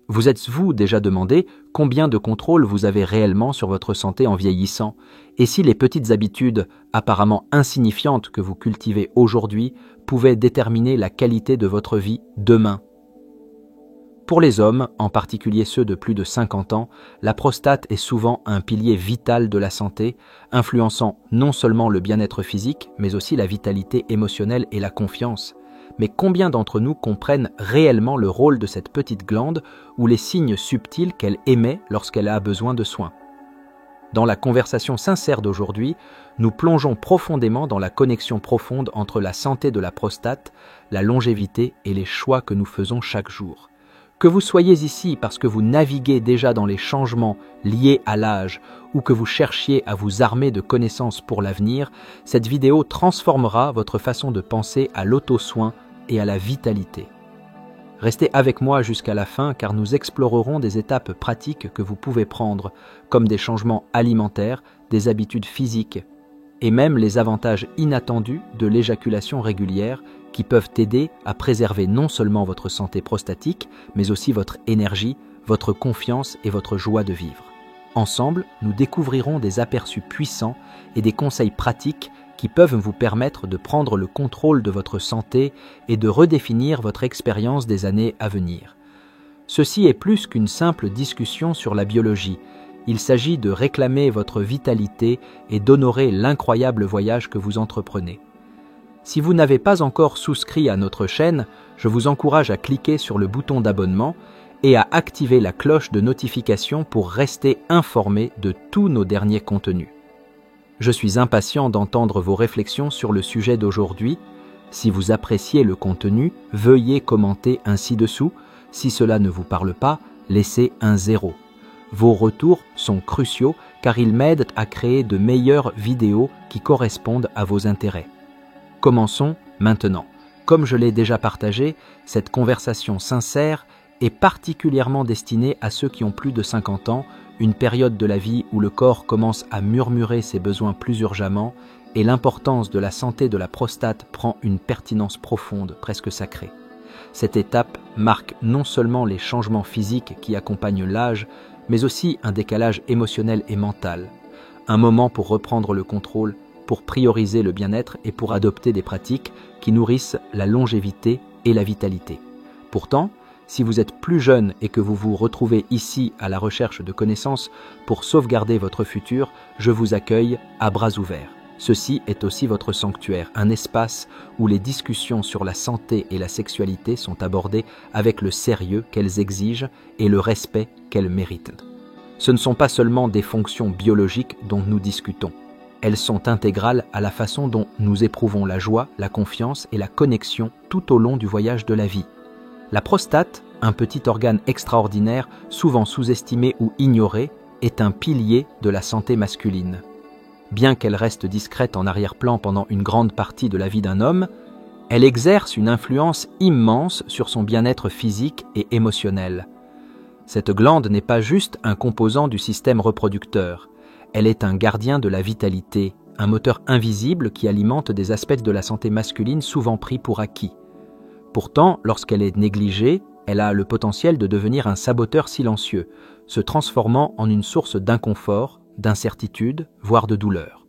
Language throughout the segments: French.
Vous êtes-vous déjà demandé combien de contrôle vous avez réellement sur votre santé en vieillissant, et si les petites habitudes apparemment insignifiantes que vous cultivez aujourd'hui pouvaient déterminer la qualité de votre vie demain? Pour les hommes, en particulier ceux de plus de 50 ans, la prostate est souvent un pilier vital de la santé, influençant non seulement le bien-être physique, mais aussi la vitalité émotionnelle et la confiance. Mais combien d'entre nous comprennent réellement le rôle de cette petite glande ou les signes subtils qu'elle émet lorsqu'elle a besoin de soins? Dans la conversation sincère d'aujourd'hui, nous plongeons profondément dans la connexion profonde entre la santé de la prostate, la longévité et les choix que nous faisons chaque jour. Que vous soyez ici parce que vous naviguez déjà dans les changements liés à l'âge ou que vous cherchiez à vous armer de connaissances pour l'avenir, cette vidéo transformera votre façon de penser à l'auto-soin et à la vitalité. Restez avec moi jusqu'à la fin car nous explorerons des étapes pratiques que vous pouvez prendre, comme des changements alimentaires, des habitudes physiques et même les avantages inattendus de l'éjaculation régulière qui peuvent aider à préserver non seulement votre santé prostatique, mais aussi votre énergie, votre confiance et votre joie de vivre. Ensemble, nous découvrirons des aperçus puissants et des conseils pratiques qui peuvent vous permettre de prendre le contrôle de votre santé et de redéfinir votre expérience des années à venir. Ceci est plus qu'une simple discussion sur la biologie. Il s'agit de réclamer votre vitalité et d'honorer l'incroyable voyage que vous entreprenez. Si vous n'avez pas encore souscrit à notre chaîne, je vous encourage à cliquer sur le bouton d'abonnement et à activer la cloche de notification pour rester informé de tous nos derniers contenus. Je suis impatient d'entendre vos réflexions sur le sujet d'aujourd'hui. Si vous appréciez le contenu, veuillez commenter ci-dessous. Si cela ne vous parle pas, laissez un 0. Vos retours sont cruciaux car ils m'aident à créer de meilleures vidéos qui correspondent à vos intérêts. Commençons maintenant. Comme je l'ai déjà partagé, cette conversation sincère est particulièrement destinée à ceux qui ont plus de 50 ans, une période de la vie où le corps commence à murmurer ses besoins plus urgemment et l'importance de la santé de la prostate prend une pertinence profonde, presque sacrée. Cette étape marque non seulement les changements physiques qui accompagnent l'âge, mais aussi un décalage émotionnel et mental. Un moment pour reprendre le contrôle, pour prioriser le bien-être et pour adopter des pratiques qui nourrissent la longévité et la vitalité. Pourtant, si vous êtes plus jeune et que vous vous retrouvez ici à la recherche de connaissances pour sauvegarder votre futur, je vous accueille à bras ouverts. Ceci est aussi votre sanctuaire, un espace où les discussions sur la santé et la sexualité sont abordées avec le sérieux qu'elles exigent et le respect qu'elles méritent. Ce ne sont pas seulement des fonctions biologiques dont nous discutons. Elles sont intégrales à la façon dont nous éprouvons la joie, la confiance et la connexion tout au long du voyage de la vie. La prostate, un petit organe extraordinaire, souvent sous-estimé ou ignoré, est un pilier de la santé masculine. Bien qu'elle reste discrète en arrière-plan pendant une grande partie de la vie d'un homme, elle exerce une influence immense sur son bien-être physique et émotionnel. Cette glande n'est pas juste un composant du système reproducteur. Elle est un gardien de la vitalité, un moteur invisible qui alimente des aspects de la santé masculine souvent pris pour acquis. Pourtant, lorsqu'elle est négligée, elle a le potentiel de devenir un saboteur silencieux, se transformant en une source d'inconfort, d'incertitude, voire de douleur.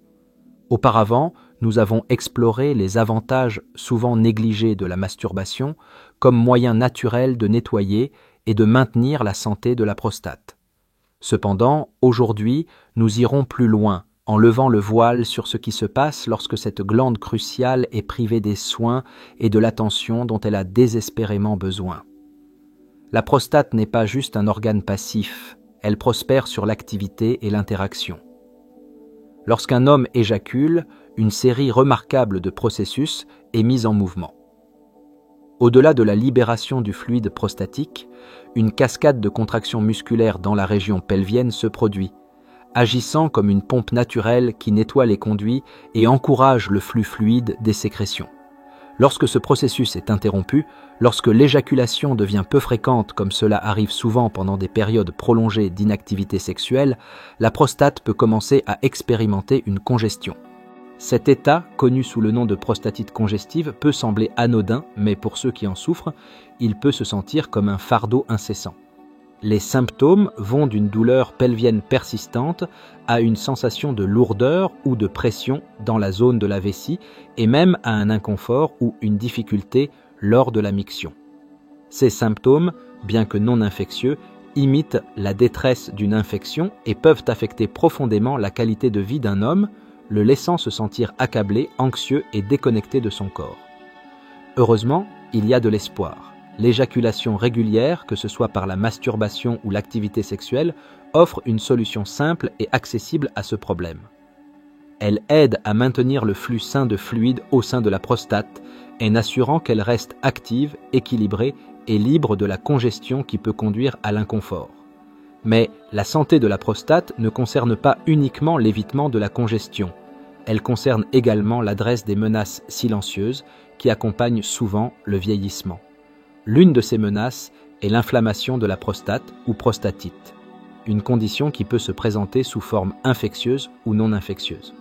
Auparavant, nous avons exploré les avantages souvent négligés de la masturbation comme moyen naturel de nettoyer et de maintenir la santé de la prostate. Cependant, aujourd'hui, nous irons plus loin, en levant le voile sur ce qui se passe lorsque cette glande cruciale est privée des soins et de l'attention dont elle a désespérément besoin. La prostate n'est pas juste un organe passif, elle prospère sur l'activité et l'interaction. Lorsqu'un homme éjacule, une série remarquable de processus est mise en mouvement. Au-delà de la libération du fluide prostatique, une cascade de contractions musculaires dans la région pelvienne se produit, agissant comme une pompe naturelle qui nettoie les conduits et encourage le flux fluide des sécrétions. Lorsque ce processus est interrompu, lorsque l'éjaculation devient peu fréquente comme cela arrive souvent pendant des périodes prolongées d'inactivité sexuelle, la prostate peut commencer à expérimenter une congestion. Cet état, connu sous le nom de prostatite congestive, peut sembler anodin, mais pour ceux qui en souffrent, il peut se sentir comme un fardeau incessant. Les symptômes vont d'une douleur pelvienne persistante à une sensation de lourdeur ou de pression dans la zone de la vessie et même à un inconfort ou une difficulté lors de la miction. Ces symptômes, bien que non infectieux, imitent la détresse d'une infection et peuvent affecter profondément la qualité de vie d'un homme, le laissant se sentir accablé, anxieux et déconnecté de son corps. Heureusement, il y a de l'espoir. L'éjaculation régulière, que ce soit par la masturbation ou l'activité sexuelle, offre une solution simple et accessible à ce problème. Elle aide à maintenir le flux sain de fluide au sein de la prostate, en assurant qu'elle reste active, équilibrée et libre de la congestion qui peut conduire à l'inconfort. Mais la santé de la prostate ne concerne pas uniquement l'évitement de la congestion. Elle concerne également l'adresse des menaces silencieuses qui accompagnent souvent le vieillissement. L'une de ces menaces est l'inflammation de la prostate ou prostatite, une condition qui peut se présenter sous forme infectieuse ou non infectieuse.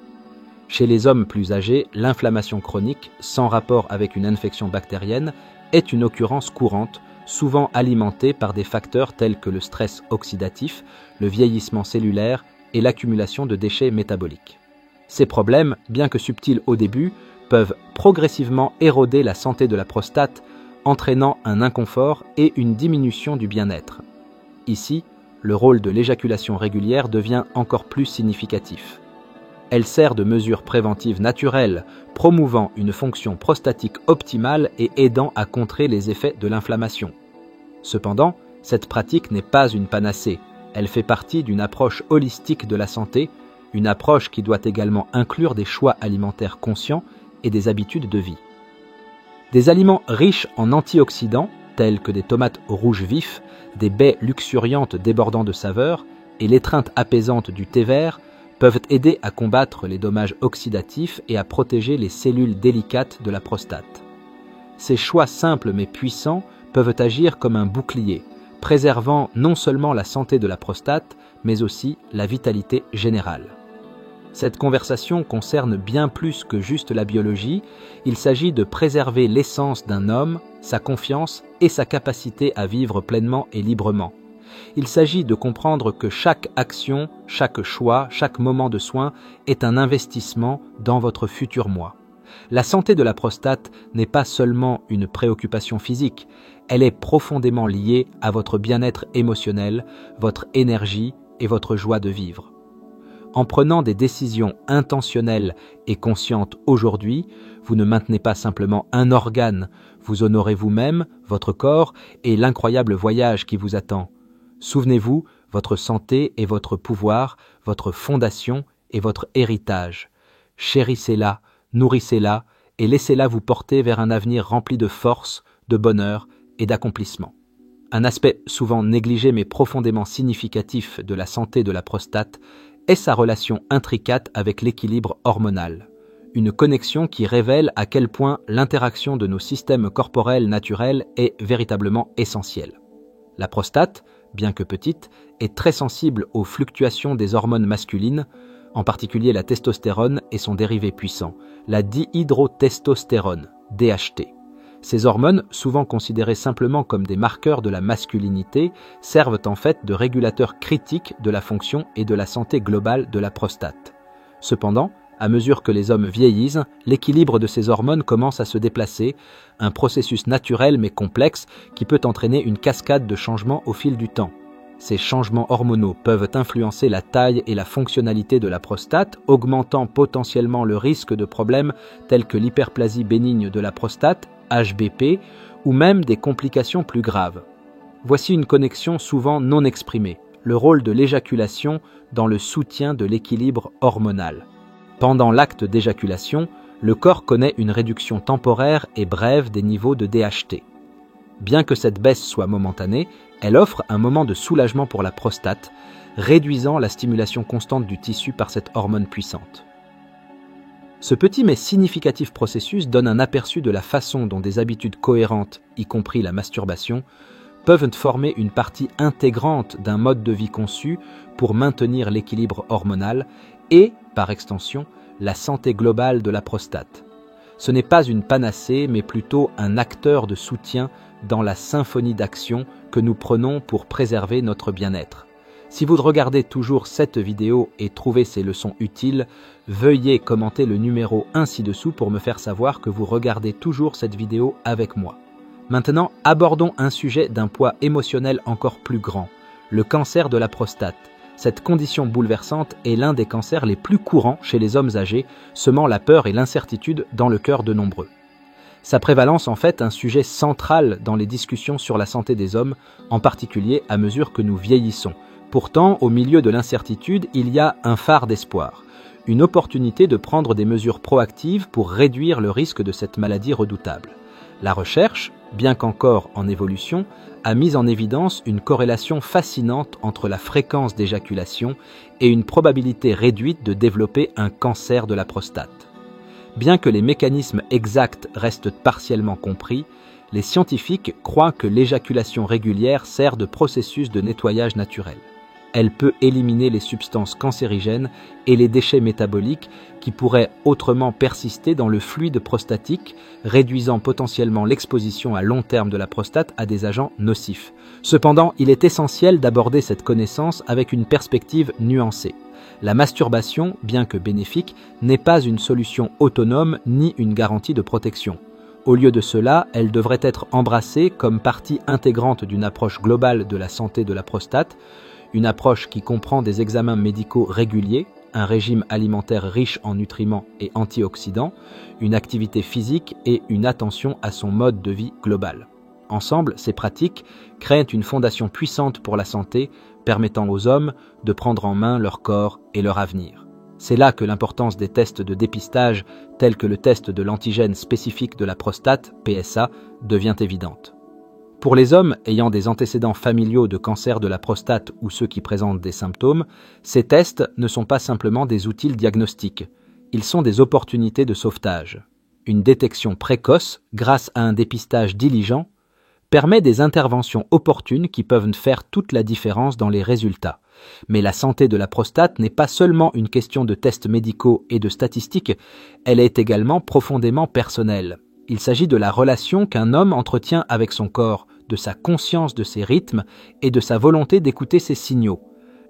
Chez les hommes plus âgés, l'inflammation chronique, sans rapport avec une infection bactérienne, est une occurrence courante, souvent alimentée par des facteurs tels que le stress oxydatif, le vieillissement cellulaire et l'accumulation de déchets métaboliques. Ces problèmes, bien que subtils au début, peuvent progressivement éroder la santé de la prostate, entraînant un inconfort et une diminution du bien-être. Ici, le rôle de l'éjaculation régulière devient encore plus significatif. Elle sert de mesure préventive naturelle, promouvant une fonction prostatique optimale et aidant à contrer les effets de l'inflammation. Cependant, cette pratique n'est pas une panacée. Elle fait partie d'une approche holistique de la santé, une approche qui doit également inclure des choix alimentaires conscients et des habitudes de vie. Des aliments riches en antioxydants, tels que des tomates rouges vifs, des baies luxuriantes débordant de saveur et l'étreinte apaisante du thé vert, peuvent aider à combattre les dommages oxydatifs et à protéger les cellules délicates de la prostate. Ces choix simples mais puissants peuvent agir comme un bouclier, préservant non seulement la santé de la prostate, mais aussi la vitalité générale. Cette conversation concerne bien plus que juste la biologie, il s'agit de préserver l'essence d'un homme, sa confiance et sa capacité à vivre pleinement et librement. Il s'agit de comprendre que chaque action, chaque choix, chaque moment de soin est un investissement dans votre futur moi. La santé de la prostate n'est pas seulement une préoccupation physique, elle est profondément liée à votre bien-être émotionnel, votre énergie et votre joie de vivre. En prenant des décisions intentionnelles et conscientes aujourd'hui, vous ne maintenez pas simplement un organe, vous honorez vous-même, votre corps et l'incroyable voyage qui vous attend. Souvenez-vous, votre santé est votre pouvoir, votre fondation et votre héritage. Chérissez-la, nourrissez-la et laissez-la vous porter vers un avenir rempli de force, de bonheur et d'accomplissement. Un aspect souvent négligé mais profondément significatif de la santé de la prostate est sa relation intricate avec l'équilibre hormonal. Une connexion qui révèle à quel point l'interaction de nos systèmes corporels naturels est véritablement essentielle. La prostate, bien que petite, est très sensible aux fluctuations des hormones masculines, en particulier la testostérone et son dérivé puissant, la dihydrotestostérone, DHT. Ces hormones, souvent considérées simplement comme des marqueurs de la masculinité, servent en fait de régulateurs critiques de la fonction et de la santé globale de la prostate. Cependant, à mesure que les hommes vieillissent, l'équilibre de ces hormones commence à se déplacer, un processus naturel mais complexe qui peut entraîner une cascade de changements au fil du temps. Ces changements hormonaux peuvent influencer la taille et la fonctionnalité de la prostate, augmentant potentiellement le risque de problèmes tels que l'hyperplasie bénigne de la prostate, HBP, ou même des complications plus graves. Voici une connexion souvent non exprimée, le rôle de l'éjaculation dans le soutien de l'équilibre hormonal. Pendant l'acte d'éjaculation, le corps connaît une réduction temporaire et brève des niveaux de DHT. Bien que cette baisse soit momentanée, elle offre un moment de soulagement pour la prostate, réduisant la stimulation constante du tissu par cette hormone puissante. Ce petit mais significatif processus donne un aperçu de la façon dont des habitudes cohérentes, y compris la masturbation, peuvent former une partie intégrante d'un mode de vie conçu pour maintenir l'équilibre hormonal et, par extension, la santé globale de la prostate. Ce n'est pas une panacée, mais plutôt un acteur de soutien dans la symphonie d'actions que nous prenons pour préserver notre bien-être. Si vous regardez toujours cette vidéo et trouvez ces leçons utiles, veuillez commenter le numéro 1 ci-dessous pour me faire savoir que vous regardez toujours cette vidéo avec moi. Maintenant, abordons un sujet d'un poids émotionnel encore plus grand, le cancer de la prostate. Cette condition bouleversante est l'un des cancers les plus courants chez les hommes âgés, semant la peur et l'incertitude dans le cœur de nombreux. Sa prévalence en fait un sujet central dans les discussions sur la santé des hommes, en particulier à mesure que nous vieillissons. Pourtant, au milieu de l'incertitude, il y a un phare d'espoir, une opportunité de prendre des mesures proactives pour réduire le risque de cette maladie redoutable. La recherche, bien qu'encore en évolution, a mis en évidence une corrélation fascinante entre la fréquence d'éjaculation et une probabilité réduite de développer un cancer de la prostate. Bien que les mécanismes exacts restent partiellement compris, les scientifiques croient que l'éjaculation régulière sert de processus de nettoyage naturel. Elle peut éliminer les substances cancérigènes et les déchets métaboliques qui pourraient autrement persister dans le fluide prostatique, réduisant potentiellement l'exposition à long terme de la prostate à des agents nocifs. Cependant, il est essentiel d'aborder cette connaissance avec une perspective nuancée. La masturbation, bien que bénéfique, n'est pas une solution autonome ni une garantie de protection. Au lieu de cela, elle devrait être embrassée comme partie intégrante d'une approche globale de la santé de la prostate, une approche qui comprend des examens médicaux réguliers, un régime alimentaire riche en nutriments et antioxydants, une activité physique et une attention à son mode de vie global. Ensemble, ces pratiques créent une fondation puissante pour la santé, permettant aux hommes de prendre en main leur corps et leur avenir. C'est là que l'importance des tests de dépistage, tels que le test de l'antigène spécifique de la prostate, PSA, devient évidente. Pour les hommes ayant des antécédents familiaux de cancer de la prostate ou ceux qui présentent des symptômes, ces tests ne sont pas simplement des outils diagnostiques, ils sont des opportunités de sauvetage. Une détection précoce, grâce à un dépistage diligent, permet des interventions opportunes qui peuvent faire toute la différence dans les résultats. Mais la santé de la prostate n'est pas seulement une question de tests médicaux et de statistiques, elle est également profondément personnelle. Il s'agit de la relation qu'un homme entretient avec son corps, de sa conscience de ses rythmes et de sa volonté d'écouter ses signaux.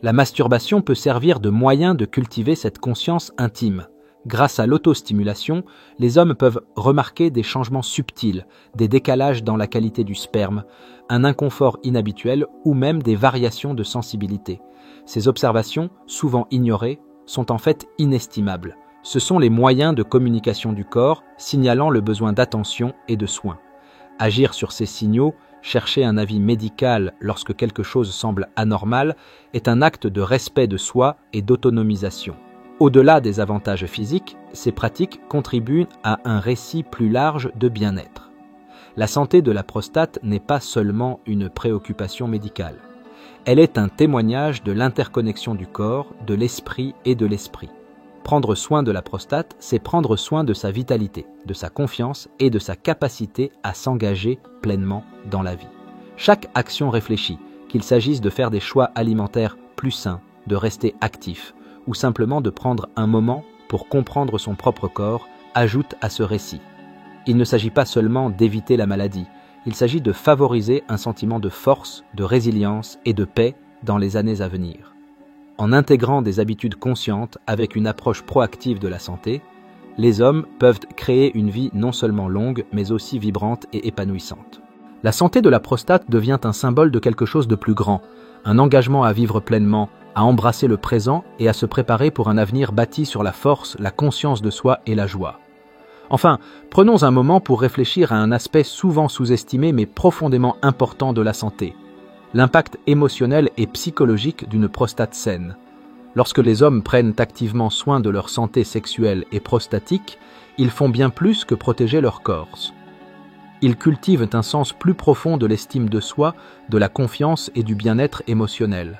La masturbation peut servir de moyen de cultiver cette conscience intime. Grâce à l'autostimulation, les hommes peuvent remarquer des changements subtils, des décalages dans la qualité du sperme, un inconfort inhabituel ou même des variations de sensibilité. Ces observations, souvent ignorées, sont en fait inestimables. Ce sont les moyens de communication du corps signalant le besoin d'attention et de soins. Agir sur ces signaux, chercher un avis médical lorsque quelque chose semble anormal, est un acte de respect de soi et d'autonomisation. Au-delà des avantages physiques, ces pratiques contribuent à un récit plus large de bien-être. La santé de la prostate n'est pas seulement une préoccupation médicale. Elle est un témoignage de l'interconnexion du corps, de l'esprit et de l'esprit. Prendre soin de la prostate, c'est prendre soin de sa vitalité, de sa confiance et de sa capacité à s'engager pleinement dans la vie. Chaque action réfléchie, qu'il s'agisse de faire des choix alimentaires plus sains, de rester actif, ou simplement de prendre un moment pour comprendre son propre corps, ajoute à ce récit. Il ne s'agit pas seulement d'éviter la maladie, il s'agit de favoriser un sentiment de force, de résilience et de paix dans les années à venir. En intégrant des habitudes conscientes avec une approche proactive de la santé, les hommes peuvent créer une vie non seulement longue, mais aussi vibrante et épanouissante. La santé de la prostate devient un symbole de quelque chose de plus grand, un engagement à vivre pleinement, à embrasser le présent et à se préparer pour un avenir bâti sur la force, la conscience de soi et la joie. Enfin, prenons un moment pour réfléchir à un aspect souvent sous-estimé mais profondément important de la santé, l'impact émotionnel et psychologique d'une prostate saine. Lorsque les hommes prennent activement soin de leur santé sexuelle et prostatique, ils font bien plus que protéger leur corps. Ils cultivent un sens plus profond de l'estime de soi, de la confiance et du bien-être émotionnel.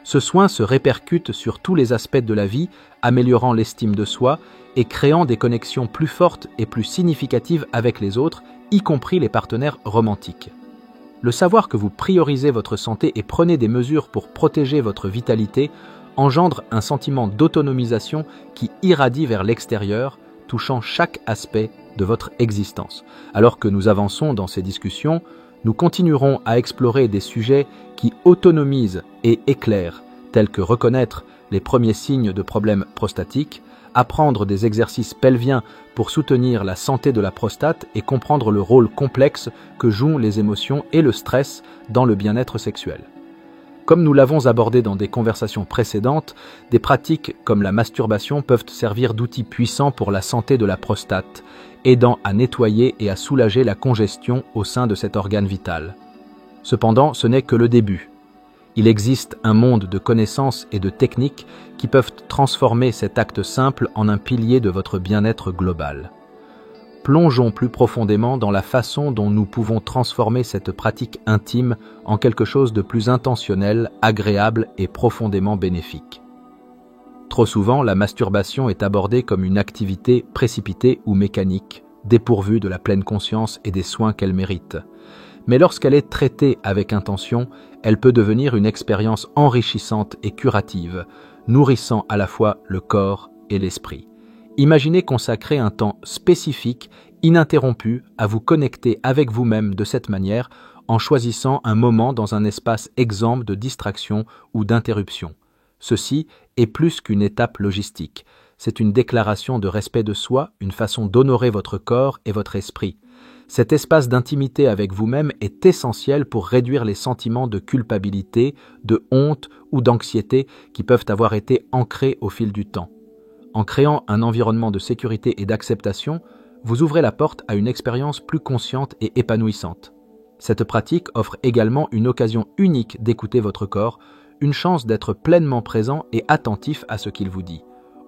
Ce soin se répercute sur tous les aspects de la vie, améliorant l'estime de soi et créant des connexions plus fortes et plus significatives avec les autres, y compris les partenaires romantiques. Le savoir que vous priorisez votre santé et prenez des mesures pour protéger votre vitalité engendre un sentiment d'autonomisation qui irradie vers l'extérieur, touchant chaque aspect de votre existence. Alors que nous avançons dans ces discussions, Nous continuerons à explorer des sujets qui autonomisent et éclairent, tels que reconnaître les premiers signes de problèmes prostatiques, apprendre des exercices pelviens pour soutenir la santé de la prostate et comprendre le rôle complexe que jouent les émotions et le stress dans le bien-être sexuel. Comme nous l'avons abordé dans des conversations précédentes, des pratiques comme la masturbation peuvent servir d'outils puissants pour la santé de la prostate, aidant à nettoyer et à soulager la congestion au sein de cet organe vital. Cependant, ce n'est que le début. Il existe un monde de connaissances et de techniques qui peuvent transformer cet acte simple en un pilier de votre bien-être global. Plongeons plus profondément dans la façon dont nous pouvons transformer cette pratique intime en quelque chose de plus intentionnel, agréable et profondément bénéfique. Trop souvent, la masturbation est abordée comme une activité précipitée ou mécanique, dépourvue de la pleine conscience et des soins qu'elle mérite. Mais lorsqu'elle est traitée avec intention, elle peut devenir une expérience enrichissante et curative, nourrissant à la fois le corps et l'esprit. Imaginez consacrer un temps spécifique, ininterrompu, à vous connecter avec vous-même de cette manière en choisissant un moment dans un espace exempt de distraction ou d'interruption. Ceci est plus qu'une étape logistique. C'est une déclaration de respect de soi, une façon d'honorer votre corps et votre esprit. Cet espace d'intimité avec vous-même est essentiel pour réduire les sentiments de culpabilité, de honte ou d'anxiété qui peuvent avoir été ancrés au fil du temps. En créant un environnement de sécurité et d'acceptation, vous ouvrez la porte à une expérience plus consciente et épanouissante. Cette pratique offre également une occasion unique d'écouter votre corps, une chance d'être pleinement présent et attentif à ce qu'il vous dit.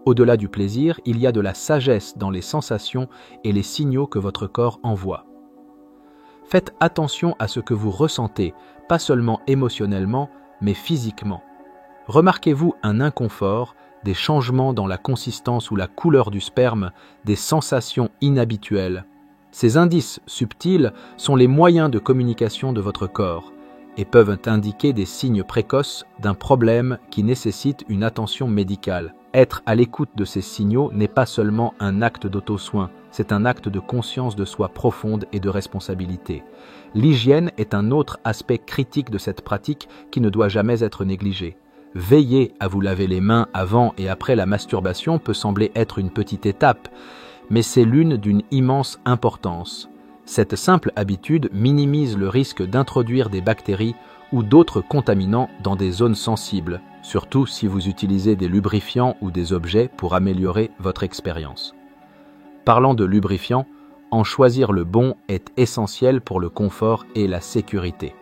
Au-delà du plaisir, il y a de la sagesse dans les sensations et les signaux que votre corps envoie. Faites attention à ce que vous ressentez, pas seulement émotionnellement, mais physiquement. Remarquez-vous un inconfort, des changements dans la consistance ou la couleur du sperme, des sensations inhabituelles. Ces indices subtils sont les moyens de communication de votre corps et peuvent indiquer des signes précoces d'un problème qui nécessite une attention médicale. Être à l'écoute de ces signaux n'est pas seulement un acte d'auto-soin, c'est un acte de conscience de soi profonde et de responsabilité. L'hygiène est un autre aspect critique de cette pratique qui ne doit jamais être négligé. Veiller à vous laver les mains avant et après la masturbation peut sembler être une petite étape, mais c'est l'une d'une immense importance. Cette simple habitude minimise le risque d'introduire des bactéries ou d'autres contaminants dans des zones sensibles, surtout si vous utilisez des lubrifiants ou des objets pour améliorer votre expérience. Parlant de lubrifiants, en choisir le bon est essentiel pour le confort et la sécurité.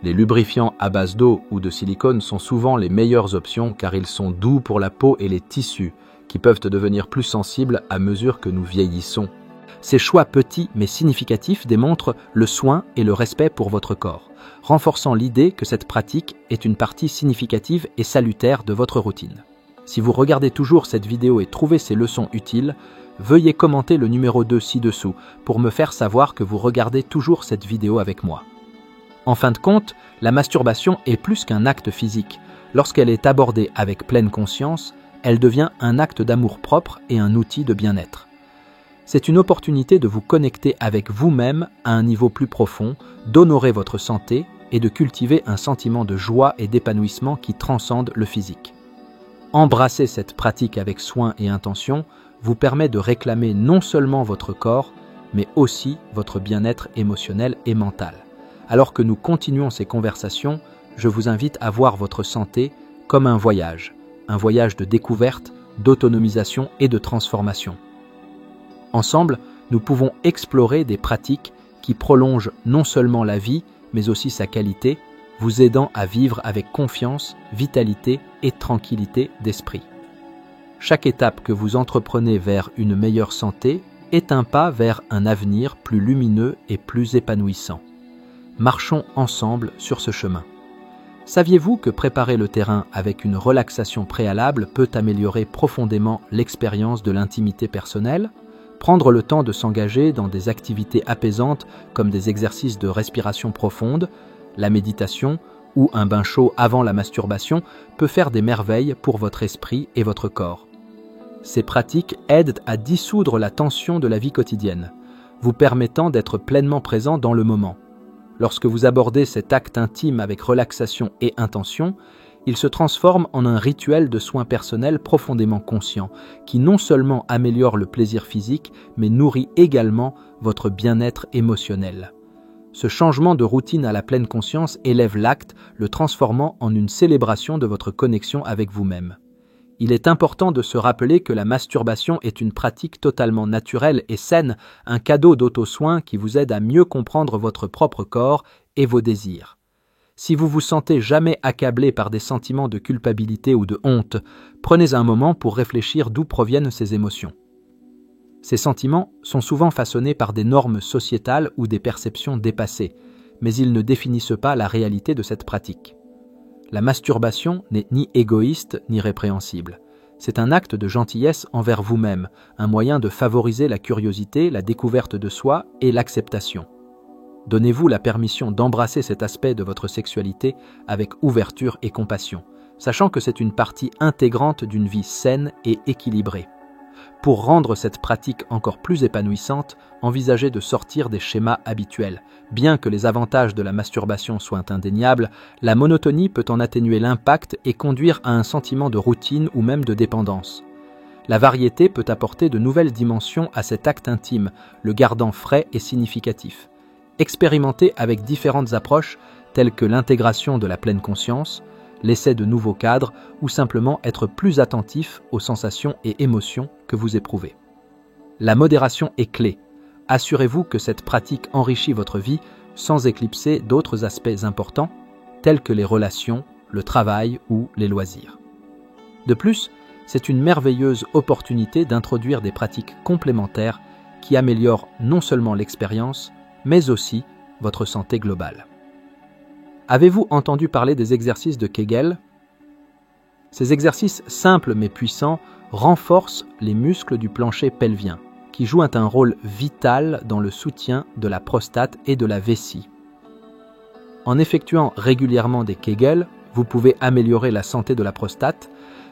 Les lubrifiants à base d'eau ou de silicone sont souvent les meilleures options car ils sont doux pour la peau et les tissus, qui peuvent devenir plus sensibles à mesure que nous vieillissons. Ces choix petits mais significatifs démontrent le soin et le respect pour votre corps, renforçant l'idée que cette pratique est une partie significative et salutaire de votre routine. Si vous regardez toujours cette vidéo et trouvez ces leçons utiles, veuillez commenter le numéro 2 ci-dessous pour me faire savoir que vous regardez toujours cette vidéo avec moi. En fin de compte, la masturbation est plus qu'un acte physique. Lorsqu'elle est abordée avec pleine conscience, elle devient un acte d'amour-propre et un outil de bien-être. C'est une opportunité de vous connecter avec vous-même à un niveau plus profond, d'honorer votre santé et de cultiver un sentiment de joie et d'épanouissement qui transcende le physique. Embrasser cette pratique avec soin et intention vous permet de réclamer non seulement votre corps, mais aussi votre bien-être émotionnel et mental. Alors que nous continuons ces conversations, je vous invite à voir votre santé comme un voyage de découverte, d'autonomisation et de transformation. Ensemble, nous pouvons explorer des pratiques qui prolongent non seulement la vie, mais aussi sa qualité, vous aidant à vivre avec confiance, vitalité et tranquillité d'esprit. Chaque étape que vous entreprenez vers une meilleure santé est un pas vers un avenir plus lumineux et plus épanouissant. Marchons ensemble sur ce chemin. Saviez-vous que préparer le terrain avec une relaxation préalable peut améliorer profondément l'expérience de l'intimité personnelle ? Prendre le temps de s'engager dans des activités apaisantes comme des exercices de respiration profonde, la méditation ou un bain chaud avant la masturbation peut faire des merveilles pour votre esprit et votre corps. Ces pratiques aident à dissoudre la tension de la vie quotidienne, vous permettant d'être pleinement présent dans le moment. Lorsque vous abordez cet acte intime avec relaxation et intention, il se transforme en un rituel de soins personnels profondément conscient, qui non seulement améliore le plaisir physique, mais nourrit également votre bien-être émotionnel. Ce changement de routine à la pleine conscience élève l'acte, le transformant en une célébration de votre connexion avec vous-même. Il est important de se rappeler que la masturbation est une pratique totalement naturelle et saine, un cadeau d'auto-soin qui vous aide à mieux comprendre votre propre corps et vos désirs. Si vous vous sentez jamais accablé par des sentiments de culpabilité ou de honte, prenez un moment pour réfléchir d'où proviennent ces émotions. Ces sentiments sont souvent façonnés par des normes sociétales ou des perceptions dépassées, mais ils ne définissent pas la réalité de cette pratique. La masturbation n'est ni égoïste ni répréhensible. C'est un acte de gentillesse envers vous-même, un moyen de favoriser la curiosité, la découverte de soi et l'acceptation. Donnez-vous la permission d'embrasser cet aspect de votre sexualité avec ouverture et compassion, sachant que c'est une partie intégrante d'une vie saine et équilibrée. Pour rendre cette pratique encore plus épanouissante, envisagez de sortir des schémas habituels. Bien que les avantages de la masturbation soient indéniables, la monotonie peut en atténuer l'impact et conduire à un sentiment de routine ou même de dépendance. La variété peut apporter de nouvelles dimensions à cet acte intime, le gardant frais et significatif. Expérimentez avec différentes approches telles que l'intégration de la pleine conscience, l'essai de nouveaux cadres ou simplement être plus attentif aux sensations et émotions que vous éprouvez. La modération est clé. Assurez-vous que cette pratique enrichit votre vie sans éclipser d'autres aspects importants tels que les relations, le travail ou les loisirs. De plus, c'est une merveilleuse opportunité d'introduire des pratiques complémentaires qui améliorent non seulement l'expérience, mais aussi votre santé globale. Avez-vous entendu parler des exercices de Kegel? Ces exercices simples mais puissants renforcent les muscles du plancher pelvien, qui jouent un rôle vital dans le soutien de la prostate et de la vessie. En effectuant régulièrement des Kegel, vous pouvez améliorer la santé de la prostate,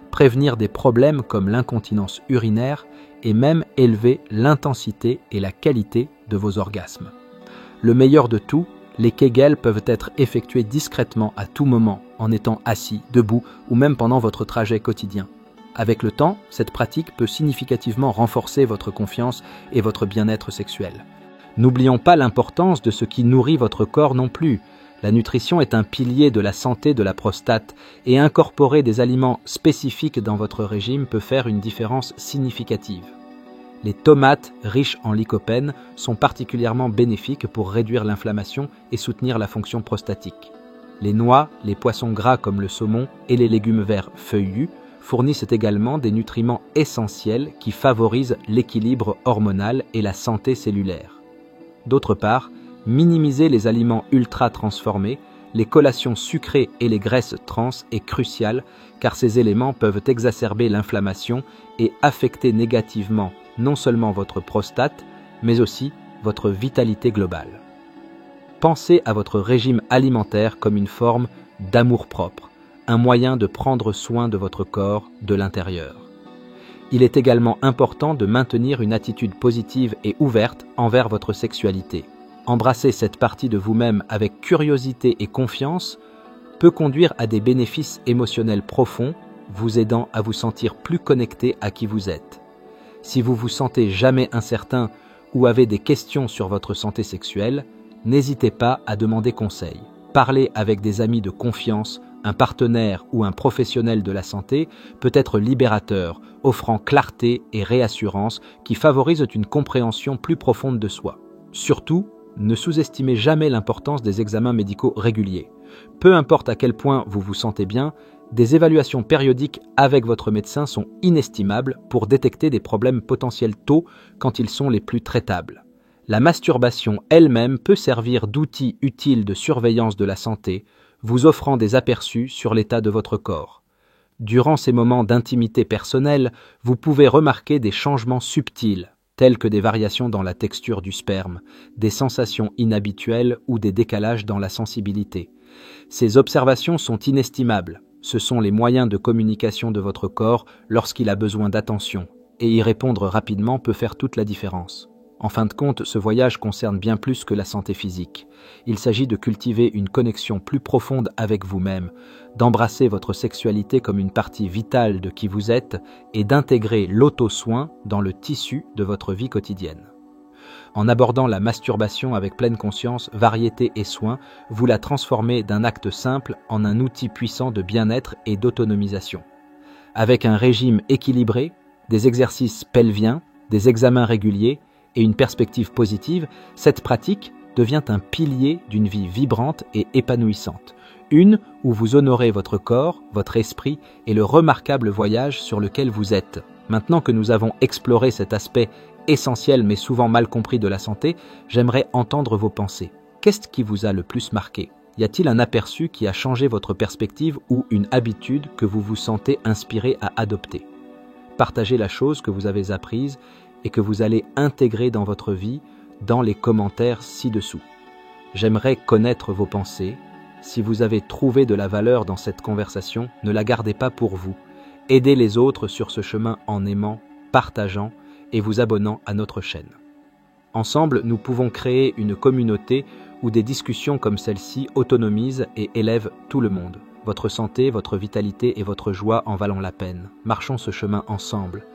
prévenir des problèmes comme l'incontinence urinaire et même élever l'intensité et la qualité de vos orgasmes. Le meilleur de tout, les Kegel peuvent être effectués discrètement à tout moment, en étant assis, debout ou même pendant votre trajet quotidien. Avec le temps, cette pratique peut significativement renforcer votre confiance et votre bien-être sexuel. N'oublions pas l'importance de ce qui nourrit votre corps non plus. La nutrition est un pilier de la santé de la prostate et incorporer des aliments spécifiques dans votre régime peut faire une différence significative. Les tomates riches en lycopène sont particulièrement bénéfiques pour réduire l'inflammation et soutenir la fonction prostatique. Les noix, les poissons gras comme le saumon et les légumes verts feuillus fournissent également des nutriments essentiels qui favorisent l'équilibre hormonal et la santé cellulaire. D'autre part, minimiser les aliments ultra transformés, les collations sucrées et les graisses trans est crucial car ces éléments peuvent exacerber l'inflammation et affecter négativement non seulement votre prostate, mais aussi votre vitalité globale. Pensez à votre régime alimentaire comme une forme d'amour-propre, un moyen de prendre soin de votre corps de l'intérieur. Il est également important de maintenir une attitude positive et ouverte envers votre sexualité. Embrasser cette partie de vous-même avec curiosité et confiance peut conduire à des bénéfices émotionnels profonds, vous aidant à vous sentir plus connecté à qui vous êtes. Si vous vous sentez jamais incertain ou avez des questions sur votre santé sexuelle, n'hésitez pas à demander conseil. Parler avec des amis de confiance, un partenaire ou un professionnel de la santé peut être libérateur, offrant clarté et réassurance qui favorisent une compréhension plus profonde de soi. Surtout, ne sous-estimez jamais l'importance des examens médicaux réguliers. Peu importe à quel point vous vous sentez bien, des évaluations périodiques avec votre médecin sont inestimables pour détecter des problèmes potentiels tôt quand ils sont les plus traitables. La masturbation elle-même peut servir d'outil utile de surveillance de la santé, vous offrant des aperçus sur l'état de votre corps. Durant ces moments d'intimité personnelle, vous pouvez remarquer des changements subtils, tels que des variations dans la texture du sperme, des sensations inhabituelles ou des décalages dans la sensibilité. Ces observations sont inestimables. Ce sont les moyens de communication de votre corps lorsqu'il a besoin d'attention, et y répondre rapidement peut faire toute la différence. En fin de compte, ce voyage concerne bien plus que la santé physique. Il s'agit de cultiver une connexion plus profonde avec vous-même, d'embrasser votre sexualité comme une partie vitale de qui vous êtes et d'intégrer l'auto-soin dans le tissu de votre vie quotidienne. En abordant la masturbation avec pleine conscience, variété et soin, vous la transformez d'un acte simple en un outil puissant de bien-être et d'autonomisation. Avec un régime équilibré, des exercices pelviens, des examens réguliers et une perspective positive, cette pratique devient un pilier d'une vie vibrante et épanouissante. Une où vous honorez votre corps, votre esprit et le remarquable voyage sur lequel vous êtes. Maintenant que nous avons exploré cet aspect essentiel mais souvent mal compris de la santé, j'aimerais entendre vos pensées. Qu'est-ce qui vous a le plus marqué ? Y a-t-il un aperçu qui a changé votre perspective ou une habitude que vous vous sentez inspiré à adopter ? Partagez la chose que vous avez apprise et que vous allez intégrer dans votre vie dans les commentaires ci-dessous. J'aimerais connaître vos pensées. Si vous avez trouvé de la valeur dans cette conversation, ne la gardez pas pour vous. Aidez les autres sur ce chemin en aimant, partageant et vous abonnant à notre chaîne. Ensemble, nous pouvons créer une communauté où des discussions comme celle-ci autonomisent et élèvent tout le monde. Votre santé, votre vitalité et votre joie en valent la peine. Marchons ce chemin ensemble.